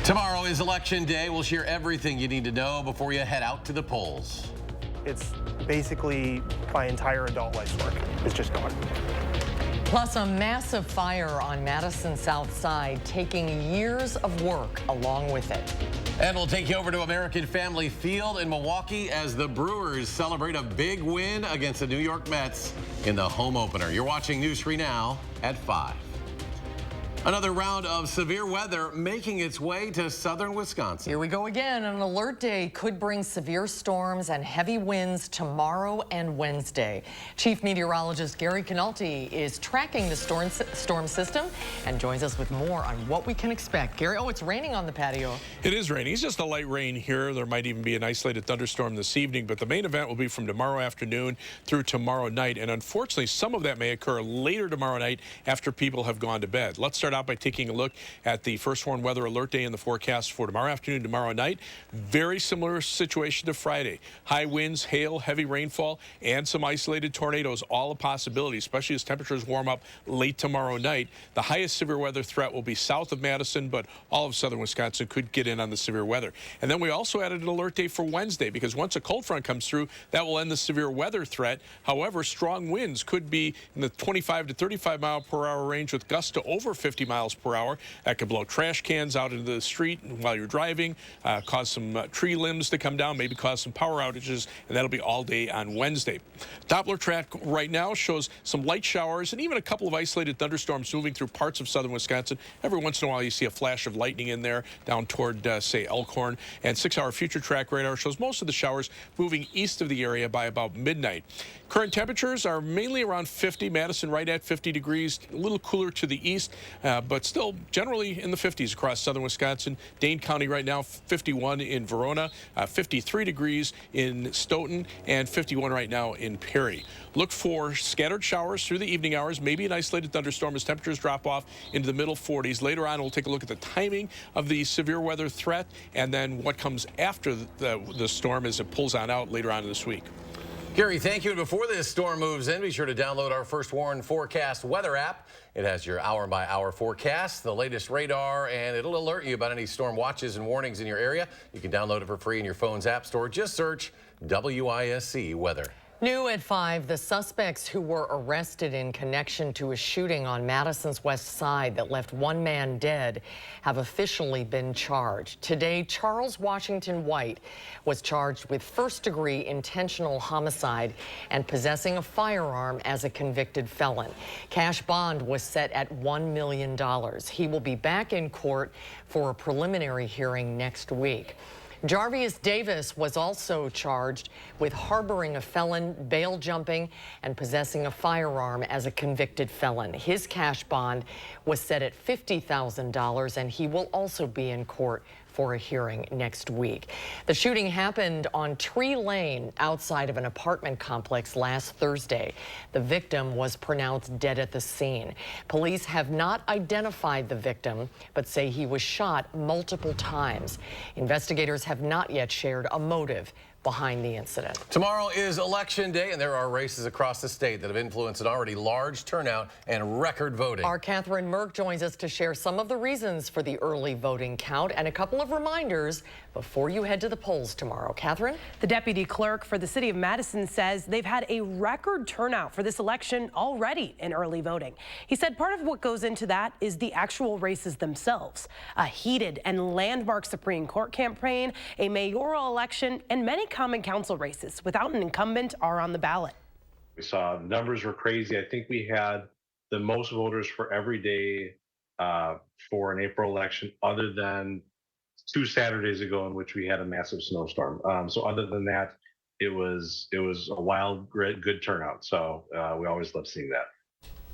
Tomorrow is election day. We'll share everything you need to know before you head out to the polls. It's basically my entire adult life's work is just gone. Plus, a massive fire on Madison South Side, taking years of work along with it. And we'll take you over to American Family Field in Milwaukee as the Brewers celebrate a big win against the New York Mets in the home opener. You're watching News 3 Now at 5. Another round of severe weather making its way to southern Wisconsin. Here we go again. An alert day could bring severe storms and heavy winds tomorrow and Wednesday. Chief Meteorologist Gary Canalti is tracking the storm system and joins us with more on what we can expect. Gary, it's raining on the patio. It is raining. It's just a light rain here. There might even be an isolated thunderstorm this evening, but the main event will be from tomorrow afternoon through tomorrow night. And unfortunately, some of that may occur later tomorrow night after people have gone to bed. Let's start out by taking a look at the first warn weather alert day in the forecast for tomorrow afternoon, tomorrow night. Very similar situation to Friday. High winds, hail, heavy rainfall, and some isolated tornadoes, all a possibility, especially as temperatures warm up late tomorrow night. The highest severe weather threat will be south of Madison, but all of southern Wisconsin could get in on the severe weather. And then we also added an alert day for Wednesday, because once a cold front comes through, that will end the severe weather threat. However, strong winds could be in the 25 to 35 mile per hour range with gusts to over 50 miles per hour. That could blow trash cans out into the street while you're driving, cause some tree limbs to come down, maybe cause some power outages, and that'll be all day on Wednesday. Doppler track right now shows some light showers and even a couple of isolated thunderstorms moving through parts of southern Wisconsin. Every once in a while you see a flash of lightning in there down toward, say, Elkhorn. And 6-hour future track radar shows most of the showers moving east of the area by about midnight. Current temperatures are mainly around 50. Madison right at 50 degrees, a little cooler to the east, but still generally in the 50s across southern Wisconsin. Dane County right now, 51 in Verona, 53 degrees in Stoughton, and 51 right now in Perry. Look for scattered showers through the evening hours, maybe an isolated thunderstorm as temperatures drop off into the middle 40s. Later on, we'll take a look at the timing of the severe weather threat and then what comes after the storm as it pulls on out later on this week. Gary, thank you. And before this storm moves in, be sure to download our First Warn Forecast weather app. It has your hour-by-hour forecast, the latest radar, and it'll alert you about any storm watches and warnings in your area. You can download it for free in your phone's app store. Just search WISC Weather. New at 5, the suspects who were arrested in connection to a shooting on Madison's west side that left one man dead have officially been charged. Today, Charles Washington White was charged with first-degree intentional homicide and possessing a firearm as a convicted felon. Cash bond was set at $1 million. He will be back in court for a preliminary hearing next week. Jarvius Davis was also charged with harboring a felon, bail jumping, and possessing a firearm as a convicted felon. His cash bond was set at $50,000, and he will also be in court for a hearing next week. The shooting happened on Tree Lane outside of an apartment complex last Thursday. The victim was pronounced dead at the scene. Police have not identified the victim, but say he was shot multiple times. Investigators have not yet shared a motive behind the incident. Tomorrow is Election Day, and there are races across the state that have influenced an already large turnout and record voting. Our Catherine Merck joins us to share some of the reasons for the early voting count and a couple of reminders before you head to the polls tomorrow. Catherine? The deputy clerk for the city of Madison says they've had a record turnout for this election already in early voting. He said part of what goes into that is the actual races themselves. A heated and landmark Supreme Court campaign, a mayoral election, and many common council races without an incumbent are on the ballot. We saw numbers were crazy. I think we had the most voters for every day for an April election, other than 2 Saturdays ago in which we had a massive snowstorm. So other than that, it was a wild, great, good turnout. So we always love seeing that.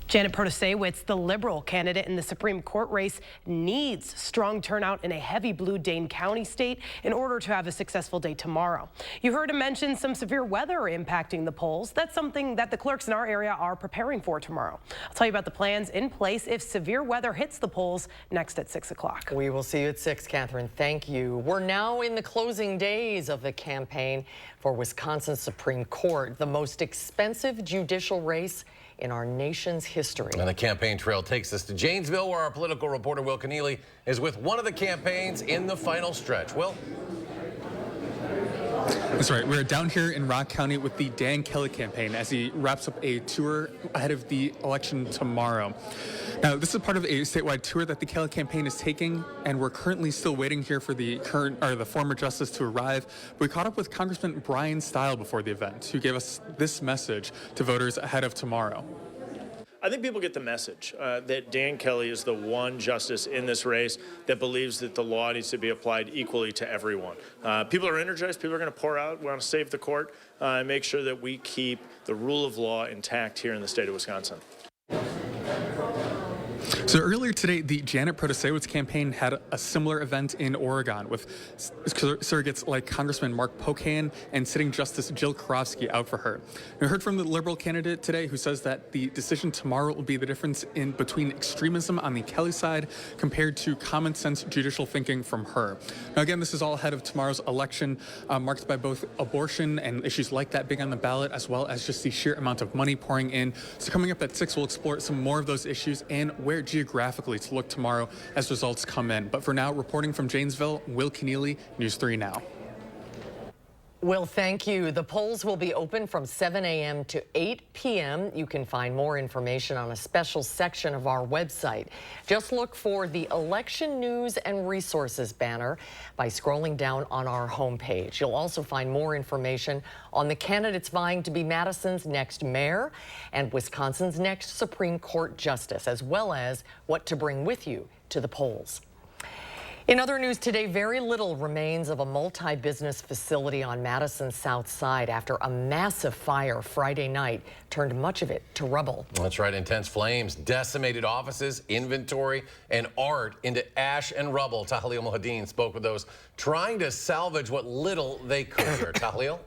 Janet Protasewicz, the Liberal candidate in the Supreme Court race, needs strong turnout in a heavy blue Dane County state in order to have a successful day tomorrow. You heard him mention some severe weather impacting the polls. That's something that the clerks in our area are preparing for tomorrow. I'll tell you about the plans in place if severe weather hits the polls next at 6 o'clock. We will see you at 6, Catherine. Thank you. We're now in the closing days of the campaign for Wisconsin Supreme Court, the most expensive judicial race in our nation's history. And the campaign trail takes us to Janesville, where our political reporter Will Keneally is with one of the campaigns in the final stretch. Will? That's right. We're down here in Rock County with the Dan Kelly campaign as he wraps up a tour ahead of the election tomorrow. Now, this is part of a statewide tour that the Kelly campaign is taking, and we're currently still waiting here for the former justice to arrive. We caught up with Congressman Brian Stile before the event, who gave us this message to voters ahead of tomorrow. I think people get the message that Dan Kelly is the one justice in this race that believes that the law needs to be applied equally to everyone. People are energized. People are going to pour out. We want to save the court and make sure that we keep the rule of law intact here in the state of Wisconsin. So earlier today, the Janet Protasewicz campaign had a similar event in Oregon with surrogates like Congressman Mark Pocan and sitting Justice Jill Karofsky out for her. We heard from the Liberal candidate today who says that the decision tomorrow will be the difference between extremism on the Kelly side compared to common sense judicial thinking from her. Now again, this is all ahead of tomorrow's election, marked by both abortion and issues like that being on the ballot, as well as just the sheer amount of money pouring in. So coming up at 6, we'll explore some more of those issues and where geographically to look tomorrow as results come in. But for now, reporting from Janesville, Will Keneally, News 3 Now. Will, thank you. The polls will be open from 7 a.m. to 8 p.m. You can find more information on a special section of our website. Just look for the Election News and Resources banner by scrolling down on our homepage. You'll also find more information on the candidates vying to be Madison's next mayor and Wisconsin's next Supreme Court justice, as well as what to bring with you to the polls. In other news today, very little remains of a multi-business facility on Madison's south side after a massive fire Friday night turned much of it to rubble. That's right. Intense flames decimated offices, inventory, and art into ash and rubble. Tahlil Mohadeen spoke with those trying to salvage what little they could here. Tahlil?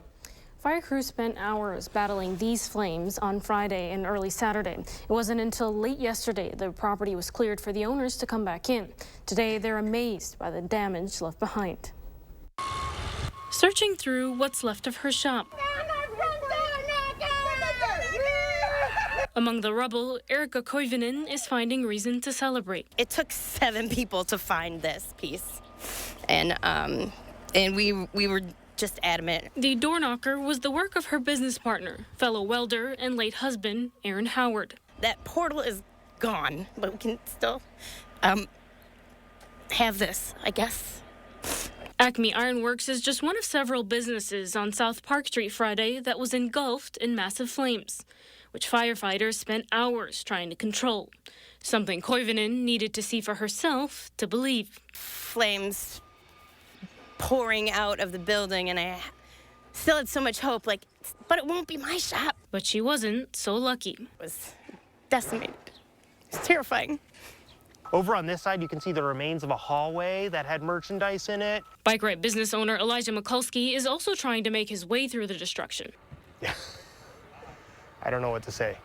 Fire crews spent hours battling these flames on Friday and early Saturday. It wasn't until late yesterday the property was cleared for the owners to come back in. Today, they're amazed by the damage left behind. Searching through what's left of her shop. Among the rubble, Erica Koivunen is finding reason to celebrate. It took 7 people to find this piece, and we were just adamant. The door knocker was the work of her business partner, fellow welder and late husband, Aaron Howard. That portal is gone, but we can still have this, I guess. Acme Ironworks is just one of several businesses on South Park Street Friday that was engulfed in massive flames, which firefighters spent hours trying to control. Something Koivunen needed to see for herself to believe. Flames pouring out of the building, and I still had so much hope, but it won't be my shop. But she wasn't so lucky. It was decimated. It's terrifying. Over on this side, you can see the remains of a hallway that had merchandise in it. Bike Ride business owner Elijah Mikulski is also trying to make his way through the destruction. Yeah. I don't know what to say.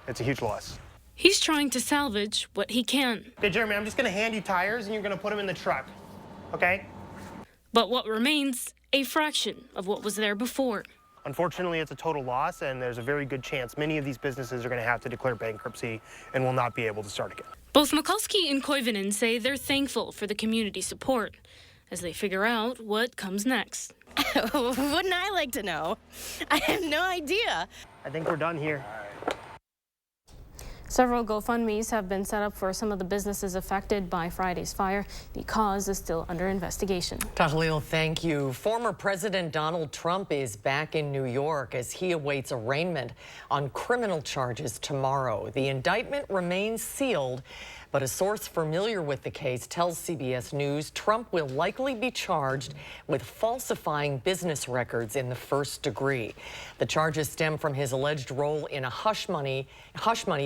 It's a huge loss. He's trying to salvage what he can. Okay, Jeremy, I'm just going to hand you tires, and you're going to put them in the truck, okay? But what remains, a fraction of what was there before. Unfortunately, it's a total loss, and there's a very good chance many of these businesses are going to have to declare bankruptcy and will not be able to start again. Both Mikulski and Koivunen say they're thankful for the community support as they figure out what comes next. Wouldn't I like to know? I have no idea. I think we're done here. Several GoFundMes have been set up for some of the businesses affected by Friday's fire. The cause is still under investigation. Tahlil, thank you. Former President Donald Trump is back in New York as he awaits arraignment on criminal charges tomorrow. The indictment remains sealed, but a source familiar with the case tells CBS News Trump will likely be charged with falsifying business records in the first degree. The charges stem from his alleged role in a hush money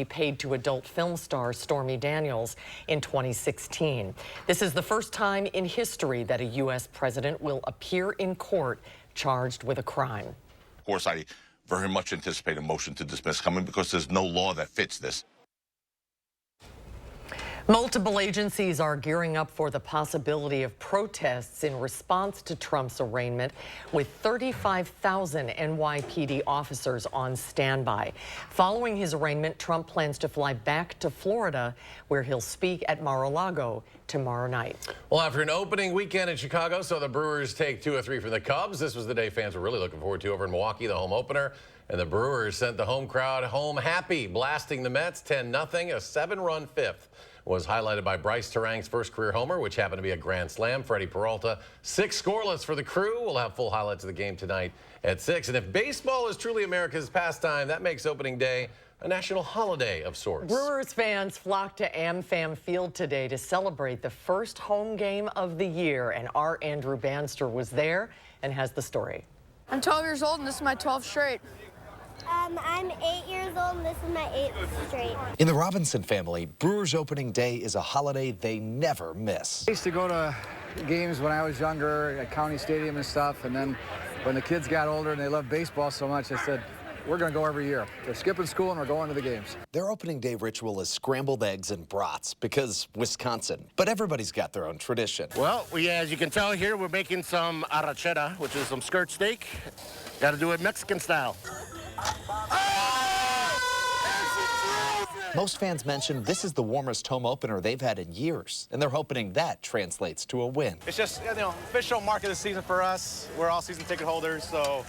paid to adult film star Stormy Daniels in 2016. This is the first time in history that a U.S. president will appear in court charged with a crime. Of course, I very much anticipate a motion to dismiss coming because there's no law that fits this. Multiple agencies are gearing up for the possibility of protests in response to Trump's arraignment, with 35,000 NYPD officers on standby. Following his arraignment, Trump plans to fly back to Florida, where he'll speak at Mar-a-Lago tomorrow night. Well, after an opening weekend in Chicago, so the Brewers take 2 of 3 from the Cubs. This was the day fans were really looking forward to over in Milwaukee, the home opener. And the Brewers sent the home crowd home happy, blasting the Mets 10-0. A 7-run fifth was highlighted by Bryce Terang's first career homer, which happened to be a grand slam. Freddie Peralta, 6 scoreless for the Crew. We'll have full highlights of the game tonight at 6. And if baseball is truly America's pastime, that makes opening day a national holiday of sorts. Brewers fans flocked to AmFam Field today to celebrate the first home game of the year, and our Andrew Banster was there and has the story. I'm 12 years old, and this is my 12th straight. I'm 8 years old, and this is my 8th straight. In the Robinson family, Brewers opening day is a holiday they never miss. I used to go to games when I was younger at County Stadium and stuff, and then when the kids got older and they loved baseball so much, I said, we're going to go every year. They're skipping school and we're going to the games. Their opening day ritual is scrambled eggs and brats because Wisconsin. But everybody's got their own tradition. Well, as you can tell here, we're making some arrachera, which is some skirt steak. Got to do it Mexican style. Most fans mention this is the warmest home opener they've had in years, and they're hoping that translates to a win. It's just, official mark of the season for us. We're all season ticket holders, so,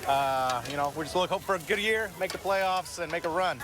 we're just hope for a good year, make the playoffs, and make a run.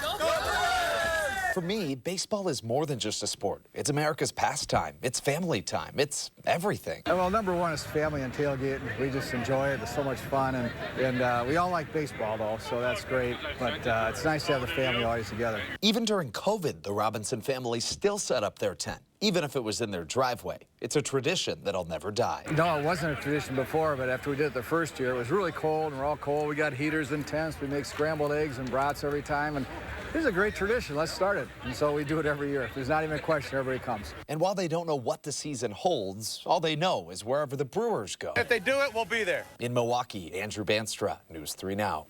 For me, baseball is more than just a sport. It's America's pastime. It's family time. It's everything. Well, number one is family and tailgating. We just enjoy it. It's so much fun, and we all like baseball, though, so that's great. But it's nice to have the family always together. Even during COVID, the Robinson family still set up their tent, even if it was in their driveway. It's a tradition that'll never die. No, it wasn't a tradition before, but after we did it the first year, it was really cold, and we're all cold. We got heaters and tents. We make scrambled eggs and brats every time, and this is a great tradition. Let's start it. And so we do it every year. There's not even a question. Everybody comes. And while they don't know what the season holds, all they know is wherever the Brewers go. If they do it, we'll be there. In Milwaukee, Andrew Banstra, News 3 Now.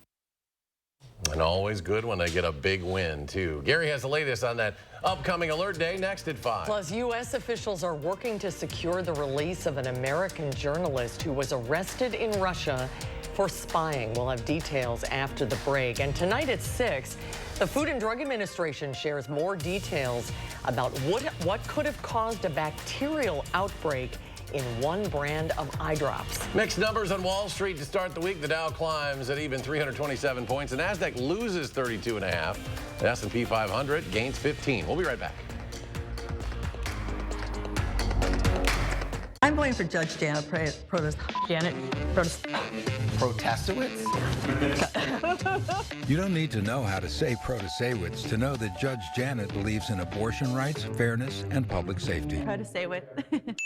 And always good when they get a big win, too. Gary has the latest on that upcoming alert day next at 5. Plus, U.S. officials are working to secure the release of an American journalist who was arrested in Russia for spying. We'll have details after the break. And tonight at 6, the Food and Drug Administration shares more details about what could have caused a bacterial outbreak in one brand of eye drops. Mixed numbers on Wall Street to start the week. The Dow climbs at even 327 points. The NASDAQ loses 32.5. The S&P 500 gains 15. We'll be right back. I'm going for Judge Janet Protasiewicz. You don't need to know how to say Protasiewicz to know that Judge Janet believes in abortion rights, fairness, and public safety. Protasiewicz.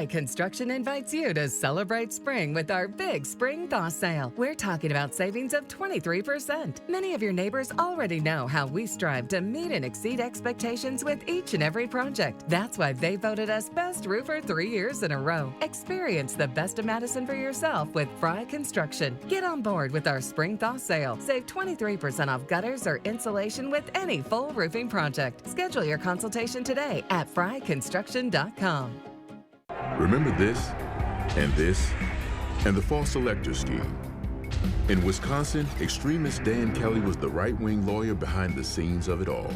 Construction invites you to celebrate spring with our big spring thaw sale. We're talking about savings of 23%. Many of your neighbors already know how we strive to meet and exceed expectations with each and every project. That's why they voted us Best Roofer 3 years in a row. Experience the best of Madison for yourself with Fry Construction. Get on board with our spring thaw sale. Save 23% off gutters or insulation with any full roofing project. Schedule your consultation today at fryconstruction.com. Remember this, and the false elector scheme. In Wisconsin, extremist Dan Kelly was the right-wing lawyer behind the scenes of it all.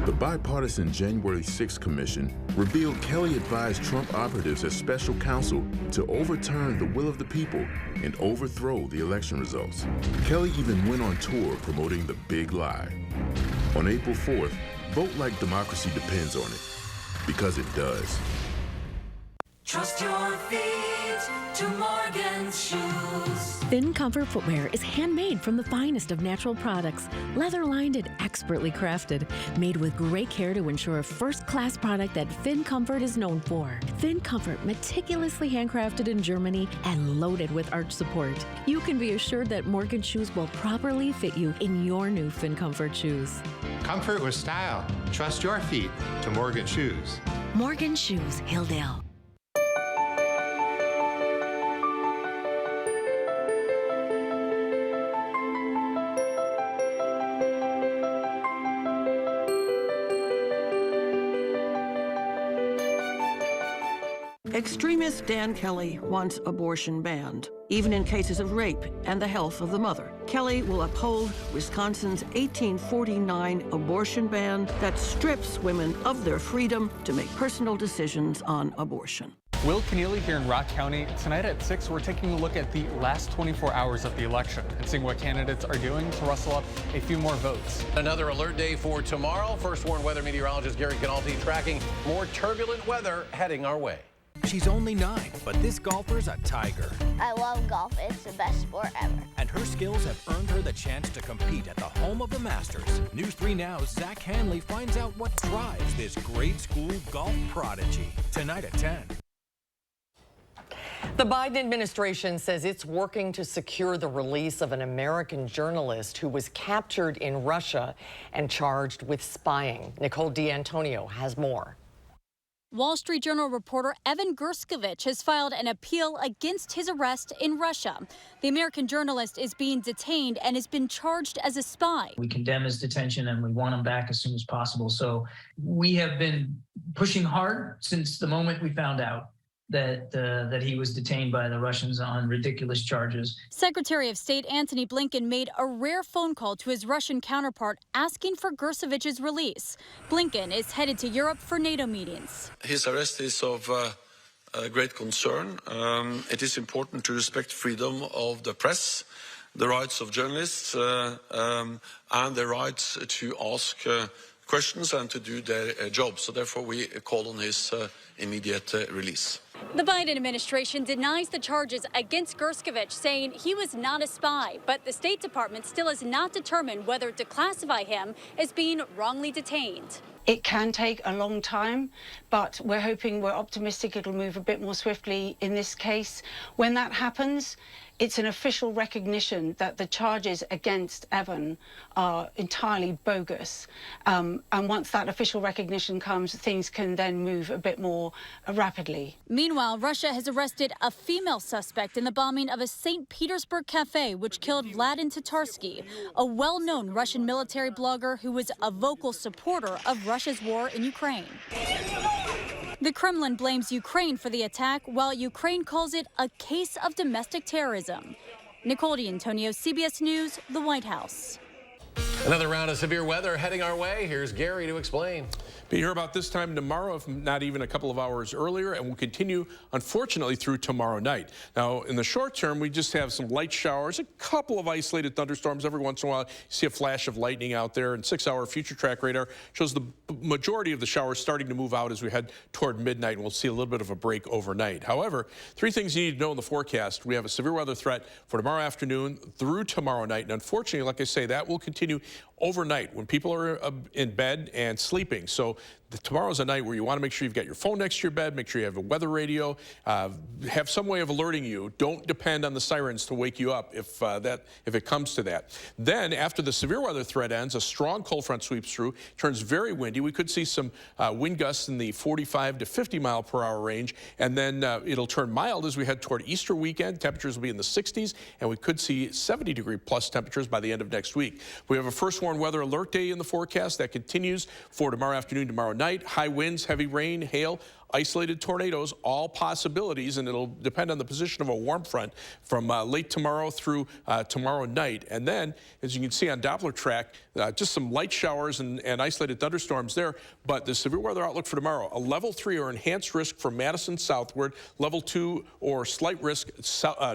The bipartisan January 6th Commission revealed Kelly advised Trump operatives as special counsel to overturn the will of the people and overthrow the election results. Kelly even went on tour promoting the big lie. On April 4th, vote like democracy depends on it, because it does. Trust your feet to Morgan's shoes. Finn Comfort footwear is handmade from the finest of natural products, leather-lined and expertly crafted, made with great care to ensure a first-class product that Finn Comfort is known for. Finn Comfort, meticulously handcrafted in Germany and loaded with arch support. You can be assured that Morgan shoes will properly fit you in your new Finn Comfort shoes. Comfort with style. Trust your feet to Morgan Shoes. Morgan Shoes, Hilldale. Extremist Dan Kelly wants abortion banned, even in cases of rape and the health of the mother. Kelly will uphold Wisconsin's 1849 abortion ban that strips women of their freedom to make personal decisions on abortion. Will Keneally here in Rock County. Tonight at 6, we're taking a look at the last 24 hours of the election and seeing what candidates are doing to rustle up a few more votes. Another alert day for tomorrow. First Warn weather meteorologist Gary Canaldi tracking more turbulent weather heading our way. She's only 9, but this golfer's a tiger. I love golf. It's the best sport ever. And her skills have earned her the chance to compete at the home of the Masters. News 3 Now's Zach Hanley finds out what drives this grade school golf prodigy. Tonight at 10. The Biden administration says it's working to secure the release of an American journalist who was captured in Russia and charged with spying. Nicole D'Antonio has more. Wall Street Journal reporter Evan Gerskovich has filed an appeal against his arrest in Russia. The American journalist is being detained and has been charged as a spy. We condemn his detention and we want him back as soon as possible. So we have been pushing hard since the moment we found out that he was detained by the Russians on ridiculous charges. Secretary of State Antony Blinken made a rare phone call to his Russian counterpart asking for Gersovich's release. Blinken is headed to Europe for NATO meetings. His arrest is of great concern. It is important to respect freedom of the press, the rights of journalists, and the rights to ask questions and to do their job. So therefore we call on his immediate release. The Biden administration denies the charges against Gerskovich, saying he was not a spy, but the State Department still has not determined whether to classify him as being wrongly detained. It can take a long time, but we're optimistic it'll move a bit more swiftly in this case. When that happens, it's an official recognition that the charges against Evan are entirely bogus. And once that official recognition comes, things can then move a bit more rapidly. Meanwhile, Russia has arrested a female suspect in the bombing of a St. Petersburg cafe, which killed Vladimir Tatarsky, a well-known Russian military blogger who was a vocal supporter of Russia's war in Ukraine. The Kremlin blames Ukraine for the attack, while Ukraine calls it a case of domestic terrorism. Nicole D'Antonio, CBS News, the White House. Another round of severe weather heading our way. Here's Gary to explain. Be here about this time tomorrow, if not even a couple of hours earlier, and will continue, unfortunately, through tomorrow night. Now, in the short term, we just have some light showers, a couple of isolated thunderstorms. Every once in a while, you see a flash of lightning out there, and 6-hour future track radar shows the majority of the showers starting to move out as we head toward midnight, and we'll see a little bit of a break overnight. However, 3 things you need to know in the forecast. We have a severe weather threat for tomorrow afternoon through tomorrow night, and unfortunately, like I say, that will continue overnight when people are in bed and sleeping. So tomorrow's a night where you want to make sure you've got your phone next to your bed, make sure you have a weather radio, have some way of alerting you. Don't depend on the sirens to wake you up if it comes to that. Then after the severe weather threat ends, a strong cold front sweeps through, turns very windy. We could see some wind gusts in the 45 to 50 mile per hour range, and then it'll turn mild as we head toward Easter weekend. Temperatures will be in the 60s, and we could see 70-degree plus temperatures by the end of next week. We have a first warn weather alert day in the forecast that continues for tomorrow afternoon, tomorrow night. High winds, heavy rain, hail, isolated tornadoes, all possibilities, and it'll depend on the position of a warm front from late tomorrow through tomorrow night. And then, as you can see on Doppler track, just some light showers and isolated thunderstorms there, but the severe weather outlook for tomorrow, a level 3 or enhanced risk from Madison southward, level 2 or slight risk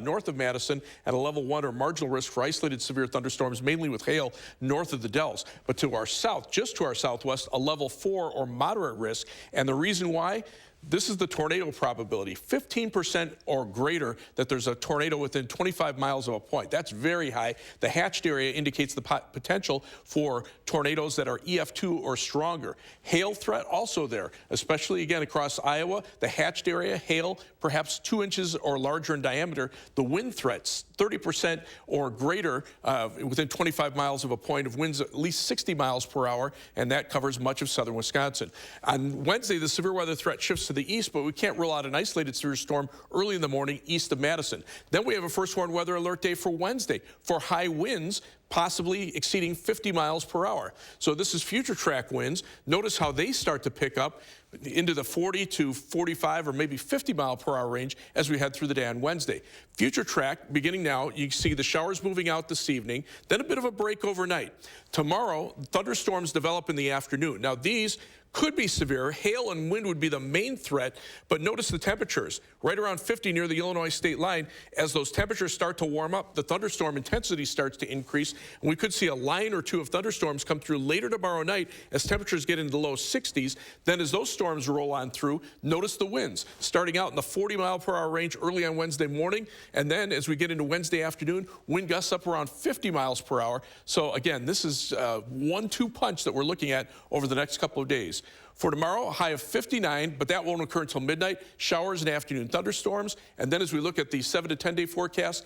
north of Madison, and a level 1 or marginal risk for isolated severe thunderstorms, mainly with hail north of the Dells. But to our south, just to our southwest, a level 4 or moderate risk, and the reason why? This is the tornado probability, 15% or greater that there's a tornado within 25 miles of a point. That's very high. The hatched area indicates the potential for tornadoes that are EF2 or stronger. Hail threat also there, especially again across Iowa. The hatched area, hail perhaps 2 inches or larger in diameter. The wind threats, 30% or greater within 25 miles of a point of winds at least 60 miles per hour, and that covers much of southern Wisconsin. On Wednesday, the severe weather threat shifts to the east, but we can't rule out an isolated severe storm early in the morning east of Madison. Then we have a first warned weather alert day for Wednesday for high winds, possibly exceeding 50 miles per hour. So this is future track winds. Notice how they start to pick up into the 40 to 45 or maybe 50 mile per hour range as we head through the day on Wednesday. Future track beginning now, you see the showers moving out this evening, then a bit of a break overnight. Tomorrow, thunderstorms develop in the afternoon. Now these could be severe. Hail and wind would be the main threat, but notice the temperatures right around 50 near the Illinois state line. As those temperatures start to warm up, the thunderstorm intensity starts to increase, and we could see a line or two of thunderstorms come through later tomorrow night as temperatures get into the low 60s. Then as those storms roll on through, notice the winds starting out in the 40 mile per hour range early on Wednesday morning, and then as we get into Wednesday afternoon, wind gusts up around 50 miles per hour. So again, this is a 1-2 punch that we're looking at over the next couple of days. For tomorrow, a high of 59, but that won't occur until midnight. Showers and afternoon thunderstorms. And then as we look at the 7 to 10 day forecast,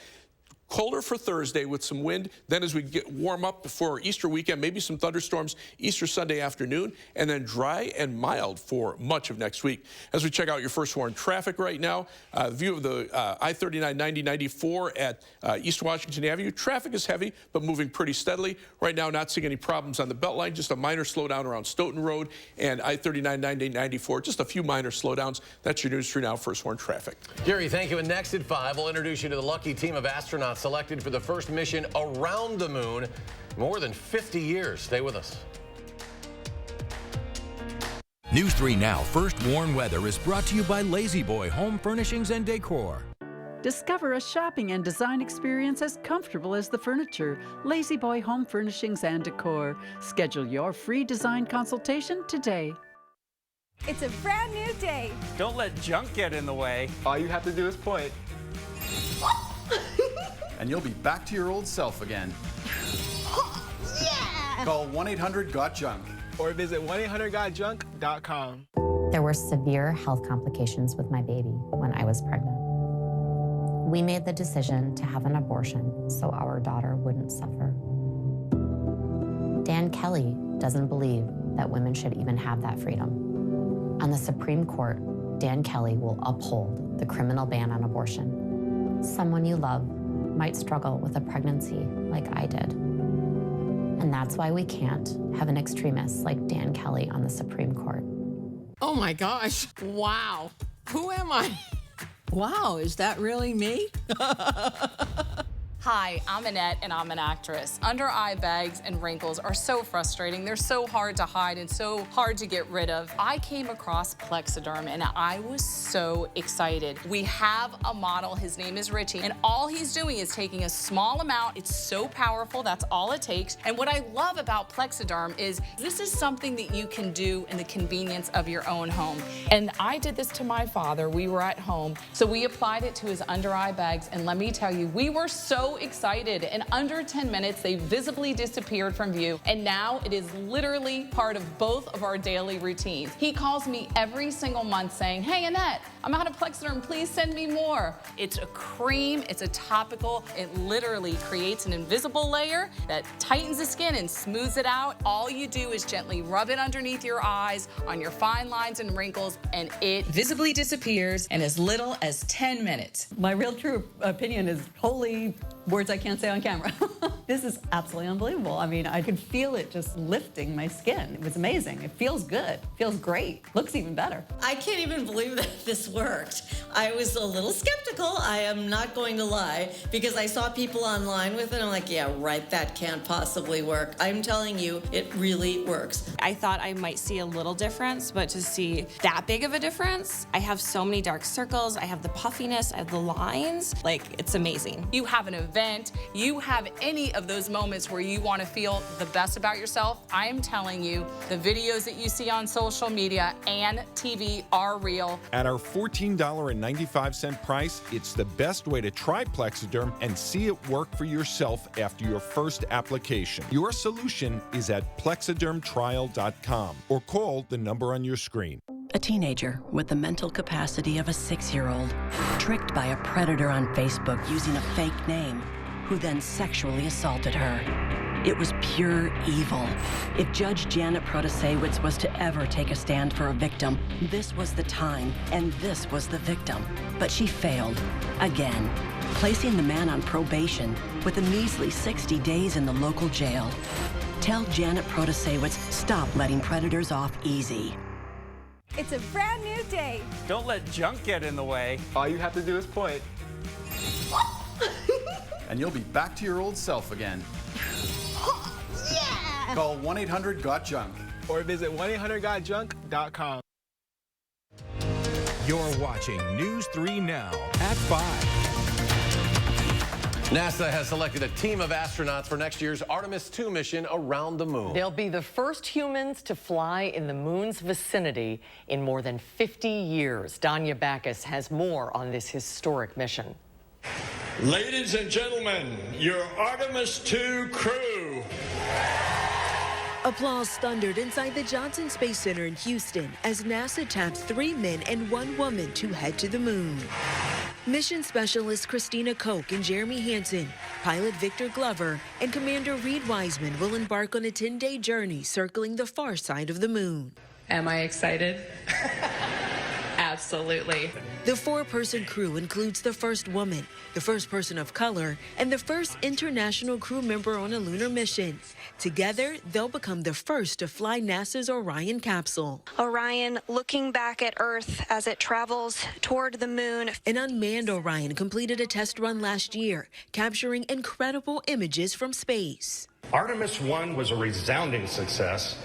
colder for Thursday with some wind. Then as we get warm up for Easter weekend, maybe some thunderstorms Easter Sunday afternoon, and then dry and mild for much of next week. As we check out your first warned traffic right now, view of the I-39, 90, 94 at East Washington Avenue. Traffic is heavy, but moving pretty steadily. Right now, not seeing any problems on the Beltline, just a minor slowdown around Stoughton Road and I-39, 90, 94. Just a few minor slowdowns. That's your News 3 Now first warned traffic. Gary, thank you. And next at 5, we'll introduce you to the lucky team of astronauts selected for the first mission around the moon in more than 50 years. Stay with us. News 3 Now First Warn Weather is brought to you by Lazy Boy Home Furnishings and Decor. Discover a shopping and design experience as comfortable as the furniture. Lazy Boy Home Furnishings and Decor. Schedule your free design consultation today. It's a brand new day. Don't let junk get in the way. All you have to do is point. And you'll be back to your old self again. Yeah! Call 1-800-GOT-JUNK or visit 1-800-GOT-JUNK.com. There were severe health complications with my baby when I was pregnant. We made the decision to have an abortion so our daughter wouldn't suffer. Dan Kelly doesn't believe that women should even have that freedom. On the Supreme Court, Dan Kelly will uphold the criminal ban on abortion. Someone you love might struggle with a pregnancy like I did. And that's why we can't have an extremist like Dan Kelly on the Supreme Court. Oh my gosh, wow. Who am I? Wow, is that really me? Hi, I'm Annette, and I'm an actress. Under eye bags and wrinkles are so frustrating. They're so hard to hide and so hard to get rid of. I came across Plexiderm, and I was so excited. We have a model. His name is Richie, and all he's doing is taking a small amount. It's so powerful. That's all it takes. And what I love about Plexiderm is this is something that you can do in the convenience of your own home. And I did this to my father. We were at home, so we applied it to his under eye bags, and let me tell you, we were so excited. In under 10 minutes, they visibly disappeared from view, and now it is literally part of both of our daily routines. He calls me every single month saying, "Hey, Annette, I'm out of Plexiderm, please send me more." It's a cream, it's a topical, it literally creates an invisible layer that tightens the skin and smooths it out. All you do is gently rub it underneath your eyes, on your fine lines and wrinkles, and it visibly disappears in as little as 10 minutes. My real true opinion is holy words I can't say on camera. This is absolutely unbelievable. I mean, I could feel it just lifting my skin. It was amazing. It feels good. Feels great. Looks even better. I can't even believe that this worked. I was a little skeptical, I am not going to lie, because I saw people online with it. I'm like, yeah, right, that can't possibly work. I'm telling you, it really works. I thought I might see a little difference, but to see that big of a difference, I have so many dark circles, I have the puffiness, I have the lines, like, it's amazing. You have an event, you have any of those moments where you want to feel the best about yourself, I am telling you, the videos that you see on social media and TV are real. At our $14.95 price, it's the best way to try Plexiderm and see it work for yourself after your first application. Your solution is at plexidermtrial.com or call the number on your screen. A teenager with the mental capacity of a 6-year-old, tricked by a predator on Facebook using a fake name, who then sexually assaulted her. It was pure evil. If Judge Janet Protasewicz was to ever take a stand for a victim, this was the time, and this was the victim. But she failed, again, placing the man on probation with a measly 60 days in the local jail. Tell Janet Protasewicz, stop letting predators off easy. It's a brand new day. Don't let junk get in the way. All you have to do is point. And you'll be back to your old self again. Yeah! Call 1-800-GOT-JUNK. Or visit 1800gotjunk.com. You're watching News 3 Now at 5. NASA has selected a team of astronauts for next year's Artemis II mission around the moon. They'll be the first humans to fly in the moon's vicinity in more than 50 years. Danya Backus has more on this historic mission. Ladies and gentlemen, your Artemis II crew. Applause thundered inside the Johnson Space Center in Houston as NASA taps 3 men and 1 woman to head to the moon. Mission specialist Christina Koch and Jeremy Hansen, pilot Victor Glover, and Commander Reed Wiseman will embark on a 10-day journey circling the far side of the moon. Am I excited? Absolutely. The 4-person crew includes the first woman, the first person of color, and the first international crew member on a lunar mission. Together, they'll become the first to fly NASA's Orion capsule. Orion looking back at Earth as it travels toward the moon. An unmanned Orion completed a test run last year, capturing incredible images from space. Artemis 1 was a resounding success,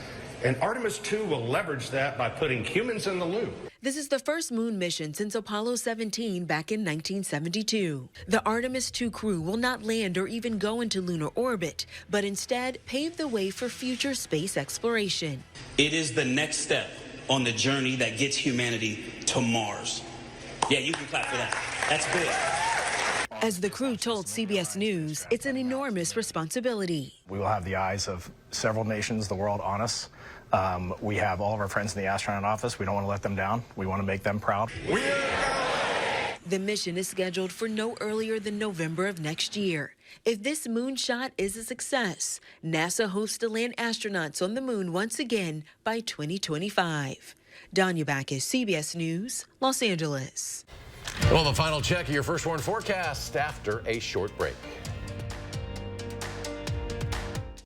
and Artemis 2 will leverage that by putting humans in the loop. This is the first moon mission since Apollo 17 back in 1972. The Artemis II crew will not land or even go into lunar orbit, but instead pave the way for future space exploration. It is the next step on the journey that gets humanity to Mars. Yeah, you can clap for that. That's big. As the crew told CBS News, it's an enormous responsibility. We will have the eyes of several nations, the world, on us. We have all of our friends in the astronaut office. We don't want to let them down. We want to make them proud. The mission is scheduled for no earlier than November of next year. If this moonshot is a success, NASA hopes to land astronauts on the moon once again by 2025. Danya Backus, CBS News, Los Angeles. Well, the final check of your first warn forecast after a short break.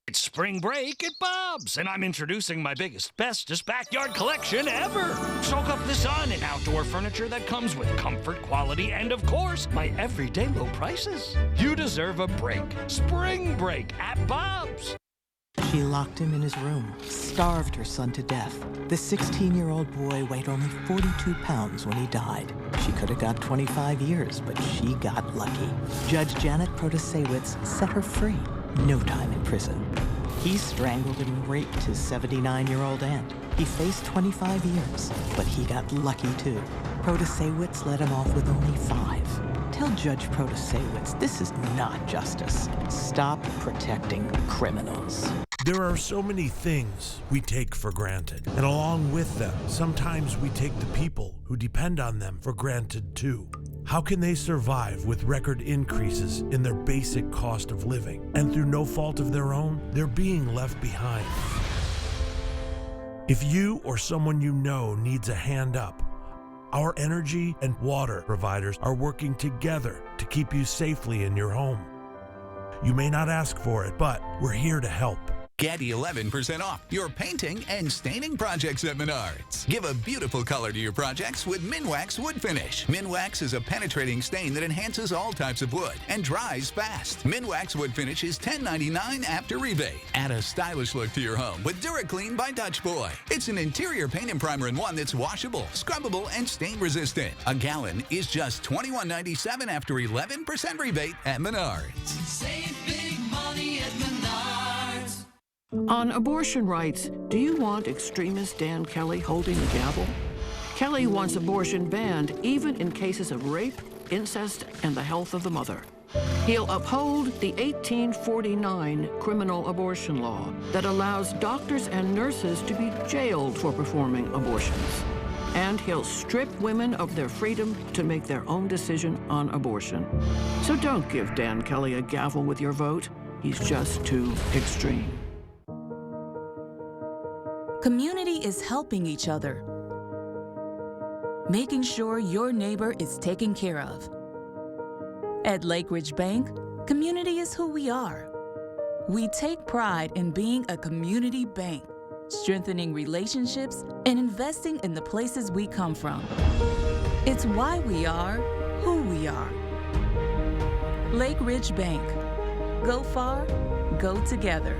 It's spring break at Bob's, and I'm introducing my biggest, bestest backyard collection ever. Soak up the sun in outdoor furniture that comes with comfort, quality, and of course, my everyday low prices. You deserve a break. Spring break at Bob's. She locked him in his room, starved her son to death. The 16-year-old boy weighed only 42 pounds when he died. She could have got 25 years, but she got lucky. Judge Janet Protasewicz set her free. No time in prison. He strangled and raped his 79-year-old aunt. He faced 25 years, but he got lucky too. Protasewicz let him off with only 5. Tell Judge Protasewicz this is not justice. Stop protecting criminals. There are so many things we take for granted, and along with them, sometimes we take the people who depend on them for granted too. How can they survive with record increases in their basic cost of living? And through no fault of their own, they're being left behind. If you or someone you know needs a hand up, our energy and water providers are working together to keep you safely in your home. You may not ask for it, but we're here to help. Get 11% off your painting and staining projects at Menards. Give a beautiful color to your projects with Minwax Wood Finish. Minwax is a penetrating stain that enhances all types of wood and dries fast. Minwax Wood Finish is $10.99 after rebate. Add a stylish look to your home with DuraClean by Dutch Boy. It's an interior paint and primer in one that's washable, scrubbable, and stain resistant. A gallon is just $21.97 after 11% rebate at Menards. Save big money On abortion rights, do you want extremist Dan Kelly holding the gavel? Kelly wants abortion banned even in cases of rape, incest, and the health of the mother. He'll uphold the 1849 criminal abortion law that allows doctors and nurses to be jailed for performing abortions. And he'll strip women of their freedom to make their own decision on abortion. So don't give Dan Kelly a gavel with your vote. He's just too extreme. Community is helping each other, making sure your neighbor is taken care of. At Lake Ridge Bank, community is who we are. We take pride in being a community bank, strengthening relationships and investing in the places we come from. It's why we are who we are. Lake Ridge Bank. Go far, go together.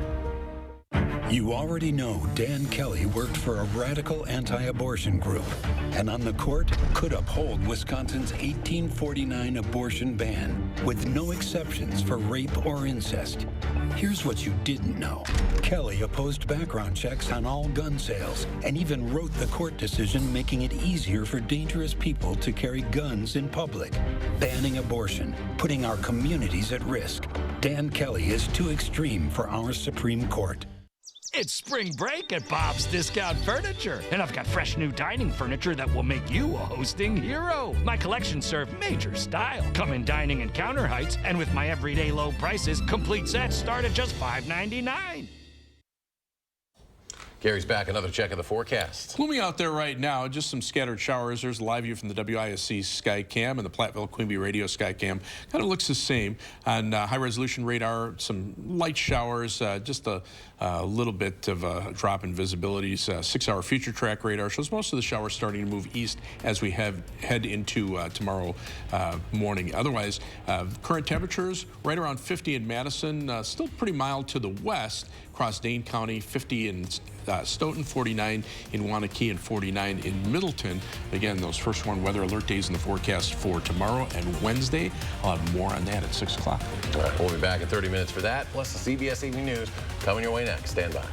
You already know Dan Kelly worked for a radical anti-abortion group, and on the court could uphold Wisconsin's 1849 abortion ban with no exceptions for rape or incest. Here's what you didn't know. Kelly opposed background checks on all gun sales and even wrote the court decision making it easier for dangerous people to carry guns in public, banning abortion, putting our communities at risk. Dan Kelly is too extreme for our Supreme Court. It's spring break at Bob's Discount Furniture, and I've got fresh new dining furniture that will make you a hosting hero. My collection serve major style, come in dining and counter heights, and with my everyday low prices, complete sets start at just $5.99. Gary's back. Another check of the forecast. Gloomy out there right now. Just some scattered showers. There's a live view from the WISC Skycam and the Platteville Quimby Radio Skycam. Kind of looks the same. On high-resolution radar, some light showers, just a little bit of a drop in visibilities. 6-hour future track radar shows most of the showers starting to move east as we head into tomorrow morning. Otherwise, current temperatures right around 50 in Madison, still pretty mild to the west. Across Dane County, 50 in Stoughton, 49 in Wanakee, and 49 in Middleton. Again, those first one weather alert days in the forecast for tomorrow and Wednesday. I'll have more on that at 6 o'clock. All right, we'll be back in 30 minutes for that, plus the CBS Evening News coming your way next. Stand by.